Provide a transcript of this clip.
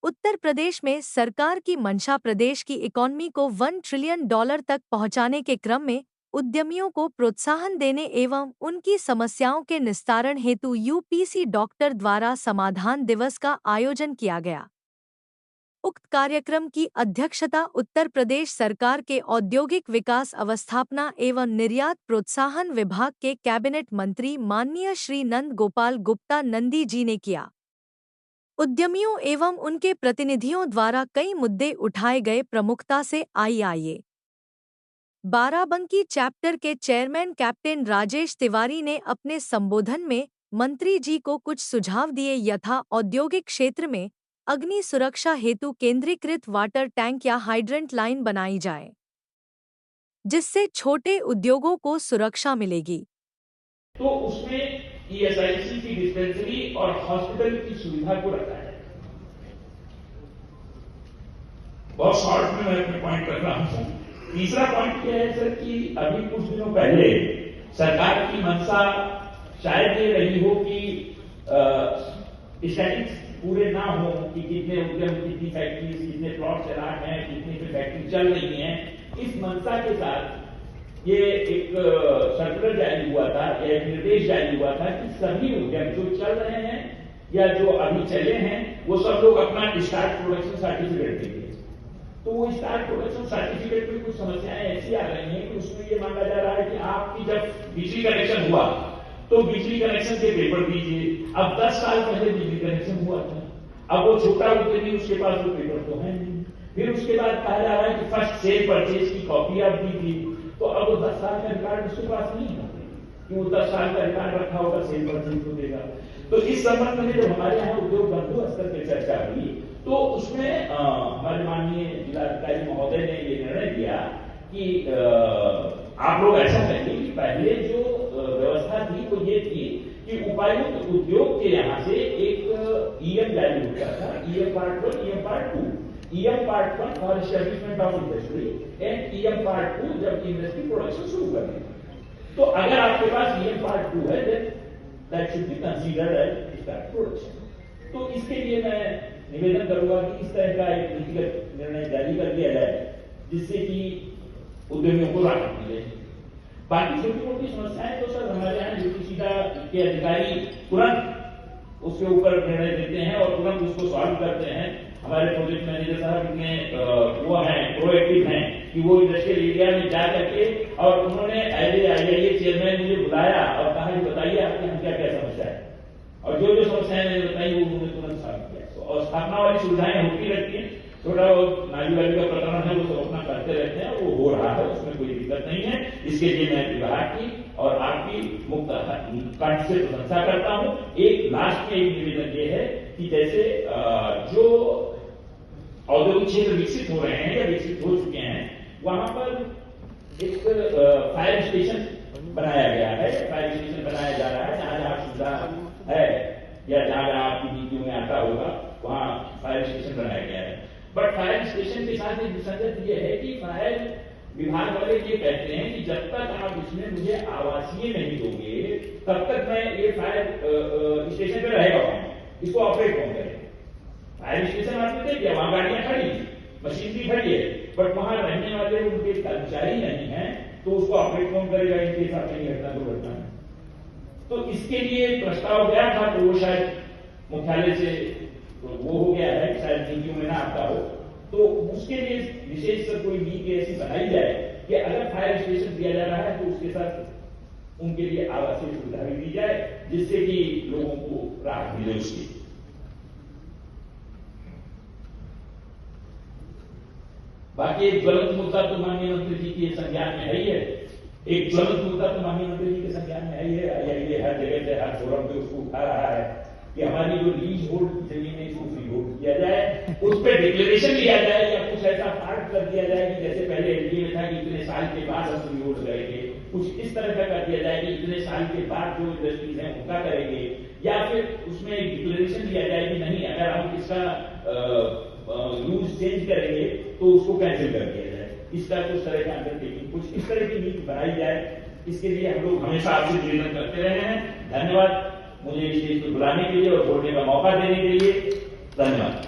उत्तर प्रदेश में सरकार की मंशा प्रदेश की इकॉनमी को $1 ट्रिलियन तक पहुंचाने के क्रम में उद्यमियों को प्रोत्साहन देने एवं उनकी समस्याओं के निस्तारण हेतु यूपीसी डॉक्टर द्वारा समाधान दिवस का आयोजन किया गया। उक्त कार्यक्रम की अध्यक्षता उत्तर प्रदेश सरकार के औद्योगिक विकास अवस्थापना एवं निर्यात प्रोत्साहन विभाग के कैबिनेट मंत्री माननीय श्री नंद गोपाल गुप्ता नंदी जी ने किया। उद्यमियों एवं उनके प्रतिनिधियों द्वारा कई मुद्दे उठाए गए। प्रमुखता से आइए बाराबंकी चैप्टर के चेयरमैन कैप्टन राजेश तिवारी ने अपने संबोधन में मंत्री जी को कुछ सुझाव दिए। यथा औद्योगिक क्षेत्र में अग्नि सुरक्षा हेतु केंद्रीकृत वाटर टैंक या हाइड्रेंट लाइन बनाई जाए, जिससे छोटे उद्योगों को सुरक्षा मिलेगी। तो उसमें ईएसआईसी की डिस्पेंसरी और हॉस्पिटल की सुविधा को रखा है। बहुत शॉर्ट में मैं अपने पॉइंट कर रहा हूं। तीसरा पॉइंट यह है सर कि अभी कुछ दिनों पहले सरकार की मंशा शायद ये रही हो कि स्टैटिस्टिक्स पूरे ना हो कि कितने उद्यम, कितनी फैक्ट्रीज, कितने प्लॉट चला है, कितनी पे फैक्ट्री चल रही है। इस मंशा के साथ ये एक सर्कुलर जारी हुआ था, एक निर्देश जारी हुआ था कि सभी उद्यम जो चल रहे हैं या जो अभी चले हैं वो सब लोग अपना स्टार्ट प्रोडक्शन सर्टिफिकेट देंगे। तो वो स्टार्ट प्रोडक्शन सर्टिफिकेट में कुछ समस्याएं ऐसी आ रही हैं कि उसमें ये मांगा जा रहा है कि आपकी जब बिजली कनेक्शन हुआ तो बिजली कनेक्शन के पेपर दीजिए। अब 10 साल पहले बिजली कनेक्शन हुआ था, अब वो छोटा उद्यमी उसके पास वो पेपर तो है नहीं। फिर उसके बाद कहा जा रहा है कि फर्स्ट सेल परचेज की कॉपी आप दीजिए। तो अब वो 10 साल का रिकॉर्ड उसके पास नहीं है कि वो 10 साल का रिकॉर्ड रखा होगा, सेल परचेज को देगा। तो इस संबंध में जब हमारे यहाँ उद्योग बंधु स्तर पर चर्चा हुई तो उसमें हमारे माननीय जिलाधिकारी महोदय ने ये निर्णय लिया कि आप लोग ऐसा करिए कि पहले जो व्यवस्था थी वो ये थी कि उपायुक्त उद्योग के यहाँ से एक ईएम जारी होता था, EM part 1, EM part 2। EM part 1 for establishment of industry and EM part 2 जब इंडस्ट्री प्रोडक्शन शुरू करनी। तो अगर आपके पास ईएम पार्ट 2 है then that should be considered as start production. तो इसके लिए मैं निवेदन करूंगा कि इस तरह का एक नीतिगत निर्णय जारी कर दिया जाए जिससे कि उद्यमियों को राहत मिले। बाकी छोटी मोटी समस्याएं तो सर हमारे यहाँ यूपीसीडा के अधिकारी तुरंत उसके ऊपर निर्णय देते हैं और तुरंत उसको सॉल्व करते हैं। हमारे प्रोजेक्ट मैनेजर साहब इतने वो हैं, प्रोएक्टिव हैं कि वो इंडस्ट्रियल एरिया में जा करके और उन्होंने एज आईआईए चेयरमैन मुझे बुलाया और कहा कि बताइए आपके यहाँ क्या क्या समस्या है, और जो जो समस्याएं मैंने बताई वो उन्होंने तुरंत सॉल्व किया। और स्थापना वाली सुविधाएं होती रहती हैं, छोटा वो नाली वाली का प्रकरण है वो सब अपना करते रहते हैं, वो हो रहा है, उसमें कोई दिक्कत नहीं है। इसके लिए मैं विभाग की और आपकी मुक्त कंठ से प्रशंसा करता हूं। एक लास्ट में एक निवेदन ये है कि जैसे जो औद्योगिक क्षेत्र विकसित हो रहे हैं या विकसित हो चुके हैं वहां पर एक फायर स्टेशन बनाया गया है, फायर स्टेशन बनाया जा रहा है जहां जहां सुविधा है या जहां जहां आपकी नीतियों में आता होगा वहां फायर स्टेशन बनाया गया है। बट फायर स्टेशन के साथ एक विसंगत ये है कि फायर विभाग वाले ये कहते हैं कि जब तक आप इसमें मुझे आवासीय नहीं दोगे तब तक मैं ये फायर स्टेशन पे रहेगा कौन, इसको ऑपरेट कौन करेगा। फायर स्टेशन आपने देख लिया, वहां गाड़ियां खड़ी, मशीनरी खड़ी है, बट वहां रहने वाले उनके कर्मचारी नहीं है, तो उसको ऑपरेट कौन करेगा इनके साथ नहीं घटना दुर्घटना में। तो इसके लिए प्रस्ताव गया था तो वो शायद मुख्यालय से वो हो गया है, शायद नीतियों में ना आता हो, तो उसके लिए विशेष से कोई नीति ऐसी बनाई जाए कि अगर फायर स्टेशन दिया जा रहा है तो उसके साथ उनके लिए आवासीय सुविधा भी दी जाए जिससे कि लोगों को राहत मिले उसकी। बाकी एक ज्वलंत मुद्दा तो माननीय मंत्री जी के संज्ञान में है ही है, एक ज्वलंत मुद्दा तो माननीय मंत्री जी के संज्ञान में है ही है। आईआईए हर जगह से हर फोरम पे उसको उठा रहा है कि हमारी जो लीज होल्ड की जमीन है इसको फ्री होल्ड किया जाए, उस पर डिक्लेरेशन लिया जाए या कुछ ऐसा पार्ट कर दिया जाए कि जैसे पहले एलडीए में था कि इतने साल के बाद हम फ्री होल्ड करेंगे, कुछ इस तरह का कर दिया जाए कि इतने साल के बाद जो इंडस्ट्रीज हैं उनका करेंगे, या फिर उसमें एक डिक्लेरेशन लिया जाए कि नहीं अगर हम इसका यूज चेंज करेंगे तो उसको कैंसिल कर दिया जाए। इसका कुछ तरह का अंडरटेकिंग कुछ इस तरह की नीति बनाई जाए, इसके लिए हम लोग हमेशा आपसे निवेदन करते रहे हैं। धन्यवाद मुझे इस चीज को बुलाने के लिए और बोलने का मौका देने के लिए, धन्यवाद।